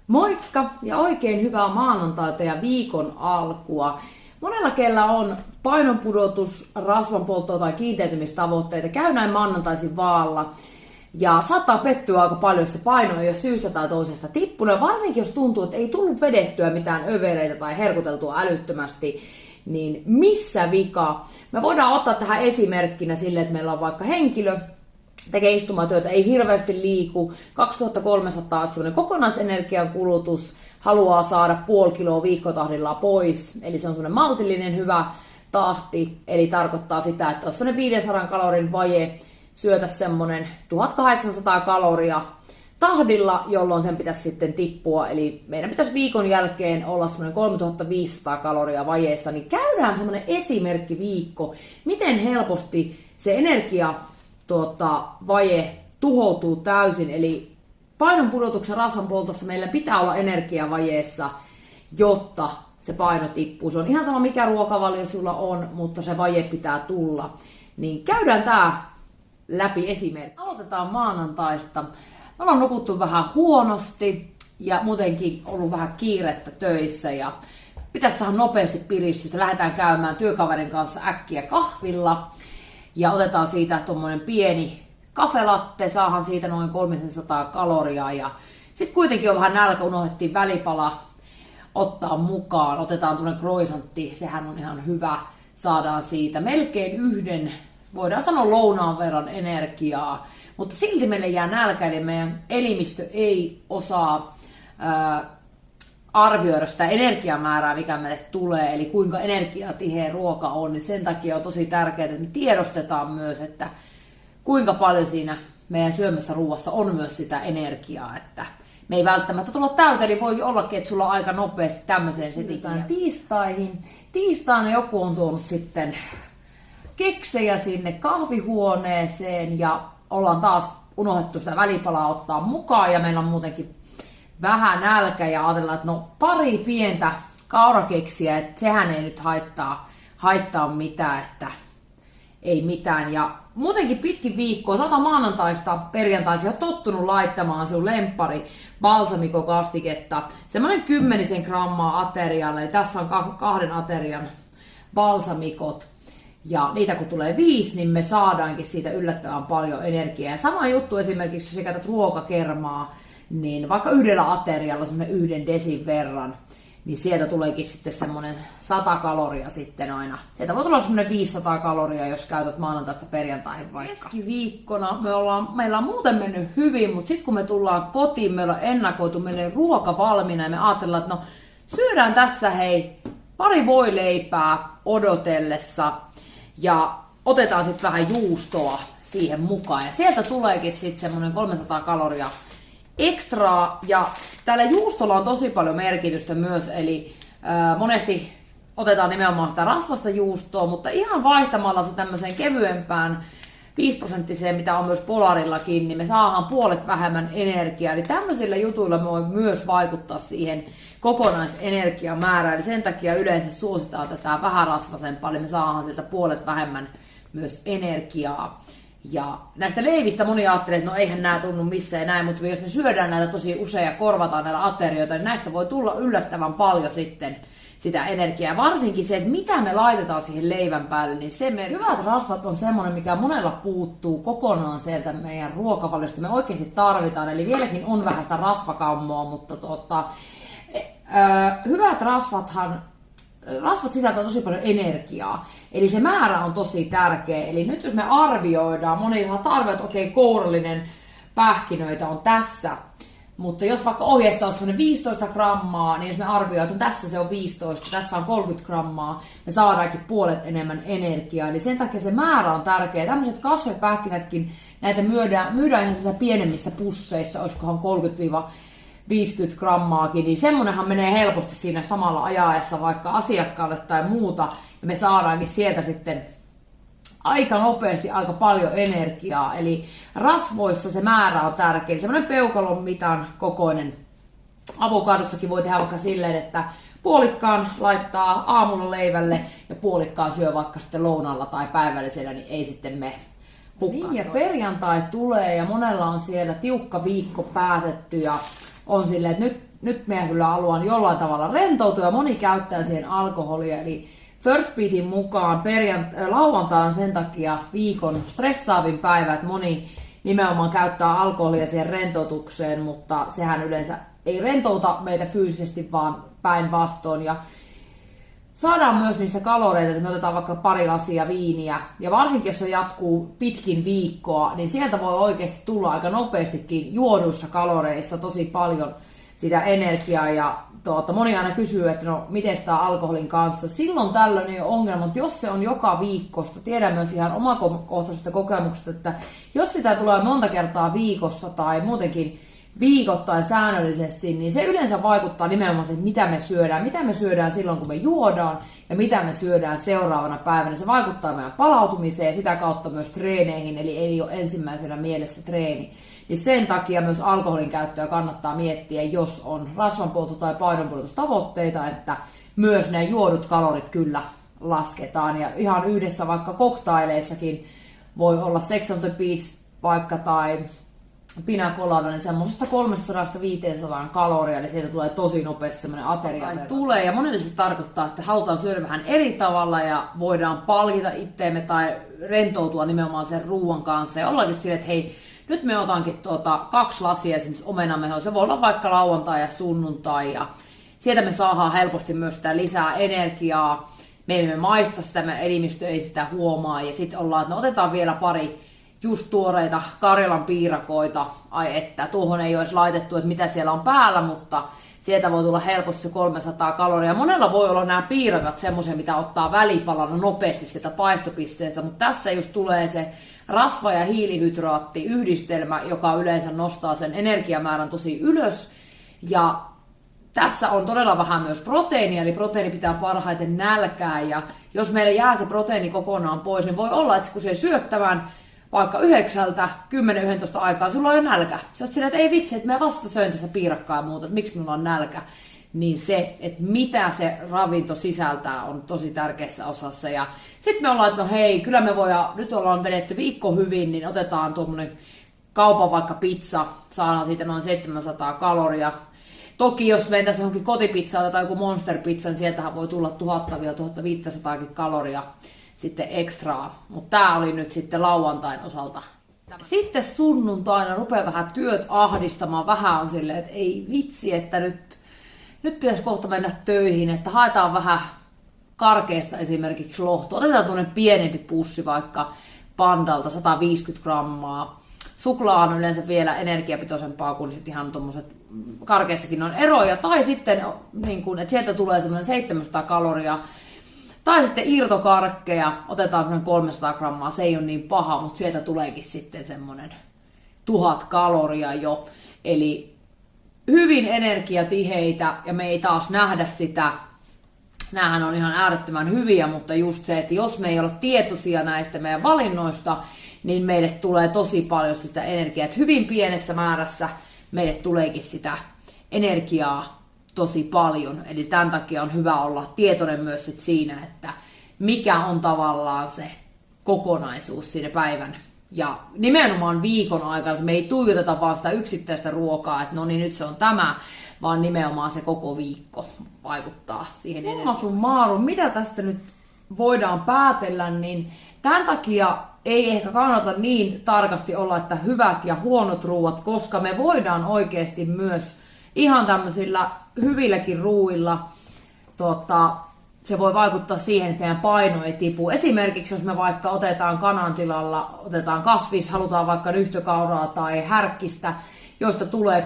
Moikka ja oikein hyvää maanantaita ja viikon alkua. Monella kellä on painonpudotus, rasvanpolttoa tai kiinteytymistavoitteita käy näin maanantaisin vaalla. Ja saattaa pettyä aika paljon, jos se paino ei ole syystä tai toisesta tippunut. Varsinkin jos tuntuu, että ei tullut vedettyä mitään övereitä tai herkuteltua älyttömästi, niin missä vika? Me voidaan ottaa tähän esimerkkinä sille, että meillä on vaikka henkilö, tekee istumatyötä, ei hirveästi liiku, 2300 on sellainen kokonaisenergian kulutus, haluaa saada puoli kiloa viikkotahdilla pois, eli se on sellainen maltillinen hyvä tahti, eli tarkoittaa sitä, että on sellainen 500 kalorin vaje, syötä semmoinen 1800 kaloria tahdilla, jolloin sen pitäisi sitten tippua, eli meidän pitäisi viikon jälkeen olla semmoinen 3500 kaloria vajeessa, niin käydään semmoinen esimerkkiviikko, miten helposti se energia vaje tuhoutuu täysin, eli painon pudotuksen rasvanpoltossa meillä pitää olla energiavajeessa, jotta se paino tippuu. Se on ihan sama mikä ruokavalio sulla on, mutta se vaje pitää tulla. Niin käydään tää läpi esimerkki. Aloitetaan maanantaista. Me ollaan nukuttu vähän huonosti ja muutenkin ollut vähän kiirettä töissä ja pitäisi saada nopeasti piristystä. Lähdetään käymään työkaverin kanssa äkkiä kahvilla. Ja otetaan siitä tuommoinen pieni kafelatte, saahan siitä noin 300 kaloria. Ja sitten kuitenkin on vähän nälkä, unohdettiin välipala ottaa mukaan. Otetaan tuonne croissantti, sehän on ihan hyvä. Saadaan siitä melkein yhden, voidaan sanoa lounaan verran energiaa. Mutta silti meille jää nälkä, eli meidän elimistö ei osaa arvioida sitä energiamäärää, mikä meille tulee, eli kuinka energiatiheä ruoka on, niin sen takia on tosi tärkeää, että me tiedostetaan myös, että kuinka paljon siinä meidän syömässä ruoassa on myös sitä energiaa, että me ei välttämättä tulla täyteen, eli voi ollakin, että sulla on aika nopeasti tämmöiseen setikään tiistaihin. Tiistaina joku on tuonut sitten keksejä sinne kahvihuoneeseen ja ollaan taas unohdettu sitä välipalaa ottaa mukaan ja meillä on muutenkin vähän nälkä ja ajatellaan, että no pari pientä kaurakeksiä, että sehän ei nyt haittaa mitään, että ei mitään. Ja muutenkin pitkin viikkoa, sä maanantaista perjantaisia on tottunut laittamaan sun lemppari balsamikokastiketta, semmoinen 10 grammaa aterialle, eli tässä on 2 aterian balsamikot. Ja niitä kun tulee 5, niin me saadaankin siitä yllättävän paljon energiaa. Ja sama juttu esimerkiksi, jos sä käytät ruokakermaa, niin vaikka yhdellä aterialla semmoinen 1 desin verran, niin sieltä tuleekin sitten semmoinen 100 kaloria sitten aina. Sieltä voi tulla semmoinen 500 kaloria, jos käytät maanantaista perjantaihin vaikka. Keskiviikkona meillä on muuten mennyt hyvin, mutta sitten kun me tullaan kotiin, meillä on ennakoitu meille ruoka valmiina ja me ajatellaan, että no syödään tässä hei pari voileipää odotellessa ja otetaan sitten vähän juustoa siihen mukaan. Ja sieltä tuleekin sitten semmoinen 300 kaloria ekstraa, ja täällä juustolla on tosi paljon merkitystä myös, eli monesti otetaan nimenomaan sitä rasvasta juustoa, mutta ihan vaihtamalla se tämmöiseen kevyempään 5%, mitä on myös Polarillakin, niin me saadaan puolet vähemmän energiaa, eli tämmöisillä jutuilla me voi myös vaikuttaa siihen kokonaisenergiamäärään, eli sen takia yleensä suositaan tätä vähän rasvasempaa, eli me saadaan sieltä puolet vähemmän myös energiaa. Ja näistä leivistä moni ajattelee, että no eihän nämä tunnu missään ja näin, mutta jos me syödään näitä tosi usein ja korvataan näillä aterioita, niin näistä voi tulla yllättävän paljon sitten sitä energiaa. Varsinkin se, että mitä me laitetaan siihen leivän päälle, niin se hyvät rasvat on semmoinen, mikä monella puuttuu kokonaan sieltä meidän ruokavaliosta. Me oikeasti tarvitaan, eli vieläkin on vähän sitä rasvakammoa, mutta hyvät rasvat sisältää tosi paljon energiaa, eli se määrä on tosi tärkeä. Eli nyt jos me arvioidaan, moni arvioi, että okei, kourallinen pähkinöitä on tässä, mutta jos vaikka ohjeessa on 15 grammaa, niin jos me arvioidaan, että tässä se on 15, tässä on 30 grammaa, me saadaankin puolet enemmän energiaa. Eli sen takia se määrä on tärkeä. Tämmöiset kasvipähkinätkin, näitä myydään ihan pienemmissä pusseissa, olisikohan 30-50 grammaakin, niin semmonenhan menee helposti siinä samalla ajaessa vaikka asiakkaalle tai muuta, ja me saadaankin sieltä sitten aika nopeasti aika paljon energiaa, eli rasvoissa se määrä on tärkeä, semmoinen peukalon mitan kokoinen. Avokadossakin voi tehdä vaikka silleen, että puolikkaan laittaa aamulla leivälle ja puolikkaan syö vaikka sitten lounalla tai päivällisellä, niin ei sitten me hukkaan. Niin, ja perjantai tulee ja monella on siellä tiukka viikko päätetty ja on silleen, että nyt minä kyllä haluan jollain tavalla rentoutua ja moni käyttää siihen alkoholia. Eli First Beatin mukaan lauantai on sen takia viikon stressaavin päivä, että moni nimenomaan käyttää alkoholia siihen rentoutukseen, mutta sehän yleensä ei rentouta meitä fyysisesti, vaan päinvastoin. Ja saadaan myös niistä kaloreita, että me otetaan vaikka pari lasia viiniä, ja varsinkin jos se jatkuu pitkin viikkoa, niin sieltä voi oikeasti tulla aika nopeastikin juoduissa kaloreissa tosi paljon sitä energiaa, ja moni aina kysyy, että no miten sitä alkoholin kanssa. Silloin tällöin ei ole ongelma, mutta jos se on joka viikosta, tiedän myös ihan omakohtaisesta kokemuksesta, että jos sitä tulee monta kertaa viikossa tai muutenkin viikoittain säännöllisesti, niin se yleensä vaikuttaa nimenomaan siihen, mitä me syödään silloin, kun me juodaan, ja mitä me syödään seuraavana päivänä. Se vaikuttaa meidän palautumiseen ja sitä kautta myös treeneihin, eli ei ole ensimmäisenä mielessä treeni. Niin sen takia myös alkoholin käyttöä kannattaa miettiä, jos on rasvanpolto- tai painonpudotustavoitteita, että myös ne juodut kalorit kyllä lasketaan. Ja ihan yhdessä vaikka koktaileissakin voi olla Sex on the Beach vaikka tai Pina Colada, niin semmoisesta 300-500 kaloria, eli siitä tulee tosi nopeasti semmoinen ateria. Tulee, ja monelle se tarkoittaa, että halutaan syödä vähän eri tavalla ja voidaan palkita itteemme tai rentoutua nimenomaan sen ruoan kanssa. Ja ollaankin silleen, että hei, nyt me otankin 2 lasia esimerkiksi omenamehoa. Se voi olla vaikka lauantai ja sunnuntai, ja sieltä me saadaan helposti myös sitä lisää energiaa. Me emme maista sitä, meidän elimistö ei sitä huomaa, ja sitten ollaan, että no otetaan vielä pari just tuoreita Karjalan piirakoita, ai että tuohon ei ole edes laitettu, että mitä siellä on päällä, mutta sieltä voi tulla helposti se 300 kaloria. Monella voi olla nämä piirakat semmoisia, mitä ottaa välipalana nopeasti sieltä paistopisteestä, mutta tässä just tulee se rasva- ja hiilihydraattiyhdistelmä, joka yleensä nostaa sen energiamäärän tosi ylös, ja tässä on todella vähän myös proteiinia, eli proteiini pitää parhaiten nälkää, ja jos meillä jää se proteiini kokonaan pois, niin voi olla, että kun se syöt tämän vaikka 9-10-11 aikaa, sulla on jo nälkä. Sä oot silleen, että ei vitsi, että mä vasta söin tässä piirakkaa ja muuta, että miksi minulla on nälkä. Niin se, että mitä se ravinto sisältää, on tosi tärkeässä osassa. Ja sitten me ollaan, että no hei, kyllä me voidaan, nyt ollaan vedetty viikko hyvin, niin otetaan tuommoinen kaupan vaikka pizza, saadaan siitä noin 700 kaloria. Toki jos mentäisiin johonkin kotipizzaan tai joku monsterpizza, niin sieltähän voi tulla 1000-1500 kaloria sitten ekstraa, mutta tää oli nyt sitten lauantain osalta. Sitten sunnuntaina rupeaa vähän työt ahdistamaan, vähän on silleen, että ei vitsi, että nyt pitäisi kohta mennä töihin, että haetaan vähän karkeasta esimerkiksi lohtua. Otetaan tuonne pienempi pussi vaikka Pandalta, 150 grammaa. Suklaa on yleensä vielä energiapitoisempaa kuin sitten ihan tuommoiset, karkeassakin on eroja. Tai sitten, niin kun, että sieltä tulee semmoinen 700 kaloria. Tai sitten irtokarkkeja, otetaan 300 grammaa, se ei ole niin paha, mutta sieltä tuleekin sitten semmoinen 1000 kaloria jo. Eli hyvin energiatiheitä, ja me ei taas nähdä sitä. Nämähän on ihan äärettömän hyviä, mutta just se, että jos me ei ole tietoisia näistä meidän valinnoista, niin meille tulee tosi paljon sitä energiaa. Että hyvin pienessä määrässä meille tuleekin sitä energiaa tosi paljon. Eli tämän takia on hyvä olla tietoinen myös siinä, että mikä on tavallaan se kokonaisuus siinä päivän ja nimenomaan viikon aikana, että me ei tuijoteta vaan sitä yksittäistä ruokaa, että no niin nyt se on tämä, vaan nimenomaan se koko viikko vaikuttaa siihen. Summa summarum, mitä tästä nyt voidaan päätellä, niin tämän takia ei ehkä kannata niin tarkasti olla, että hyvät ja huonot ruuat, koska me voidaan oikeasti myös ihan tämmöisillä hyvilläkin ruuilla, se voi vaikuttaa siihen, että meidän paino ei tipu. Esimerkiksi jos me vaikka otetaan kanan tilalla, otetaan kasvis, halutaan vaikka nyhtökauraa tai härkkistä, joista tulee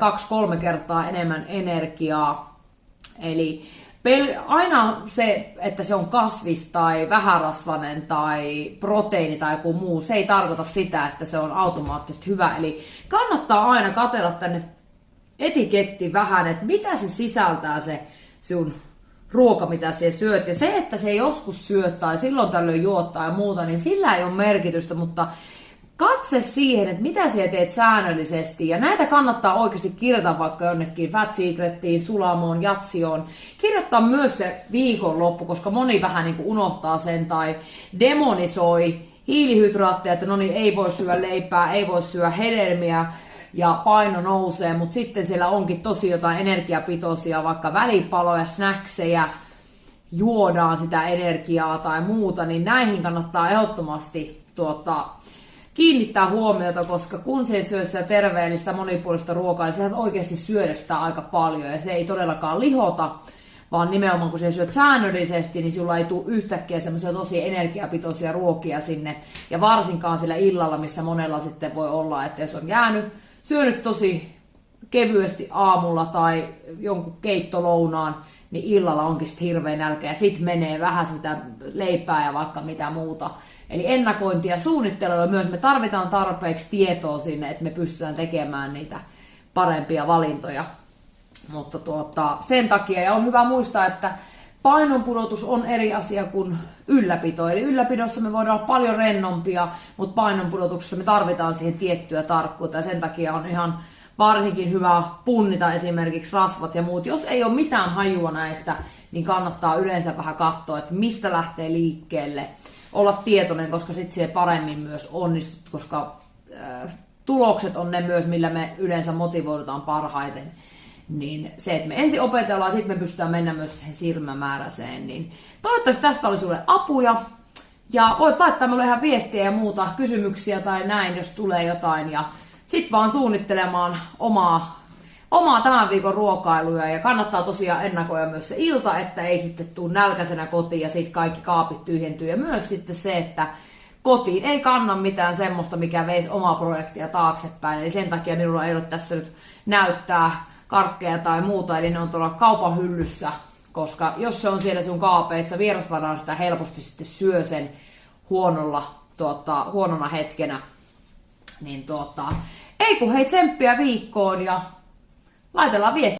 2-3 kertaa enemmän energiaa. Eli aina se, että se on kasvis tai vähärasvainen tai proteiini tai joku muu, se ei tarkoita sitä, että se on automaattisesti hyvä. Eli kannattaa aina katsella tänne etiketti vähän, että mitä se sisältää se sun ruoka, mitä sä syöt. Ja se, että se joskus syöt tai silloin tällöin juottaa ja muuta, niin sillä ei ole merkitystä, mutta katse siihen, että mitä sä teet säännöllisesti. Ja näitä kannattaa oikeasti kirjata vaikka jonnekin Fat Secretiin, Sulamoon, Jatsioon. Kirjoittaa myös se viikonloppu, koska moni vähän niin kuin unohtaa sen tai demonisoi hiilihydraatteja, että no niin, ei voi syödä leipää, ei voi syödä hedelmiä, ja paino nousee, mutta sitten siellä onkin tosi jotain energiapitoisia, vaikka välipaloja, snackseja, juodaan sitä energiaa tai muuta, niin näihin kannattaa ehdottomasti kiinnittää huomiota, koska kun se ei syö sitä terveellistä monipuolista ruokaa, niin sä oikeasti syödä sitä aika paljon ja se ei todellakaan lihota, vaan nimenomaan kun sä syöt säännöllisesti, niin sulla ei tule yhtäkkiä semmoisia tosi energiapitoisia ruokia sinne. Ja varsinkaan sillä illalla, missä monella sitten voi olla, että jos on syönyt tosi kevyesti aamulla tai jonkun keittolounaan, niin illalla onkin sitten hirveä nälkä ja sitten menee vähän sitä leipää ja vaikka mitä muuta. Eli ennakointia ja suunnittelua myös me tarvitaan tarpeeksi tietoa sinne, että me pystytään tekemään niitä parempia valintoja. Mutta sen takia, ja on hyvä muistaa, että painonpudotus on eri asia kuin ylläpito. Eli ylläpidossa me voidaan olla paljon rennompia, mutta painonpudotuksessa me tarvitaan siihen tiettyä tarkkuutta. Ja sen takia on ihan varsinkin hyvä punnita esimerkiksi rasvat ja muut. Jos ei ole mitään hajua näistä, niin kannattaa yleensä vähän katsoa, että mistä lähtee liikkeelle. Olla tietoinen, koska sitten se paremmin myös onnistut, koska tulokset on ne myös, millä me yleensä motivoidutaan parhaiten. Niin se, että me ensin opetellaan, sitten me pystytään mennä myös siihen silmämääräiseen. Niin toivottavasti tästä oli sulle apuja. Ja voit laittaa mulle ihan viestiä ja muuta kysymyksiä tai näin, jos tulee jotain. Ja sitten vaan suunnittelemaan omaa tämän viikon ruokailuja. Ja kannattaa tosiaan ennakoida myös se ilta, että ei sitten tule nälkäisenä kotiin ja sitten kaikki kaapit tyhjentyy. Ja myös sitten se, että kotiin ei kanna mitään semmoista, mikä veisi omaa projektia taaksepäin. Eli sen takia minulla ei ole tässä nyt näyttää karkkeja tai muuta, eli ne on tuolla kaupan hyllyssä, koska jos se on siellä sun kaapeissa, vierasvaraan sitä helposti sitten syö sen huonona hetkenä. Niin ei kun hei tsemppiä viikkoon ja laitellaan viestiä.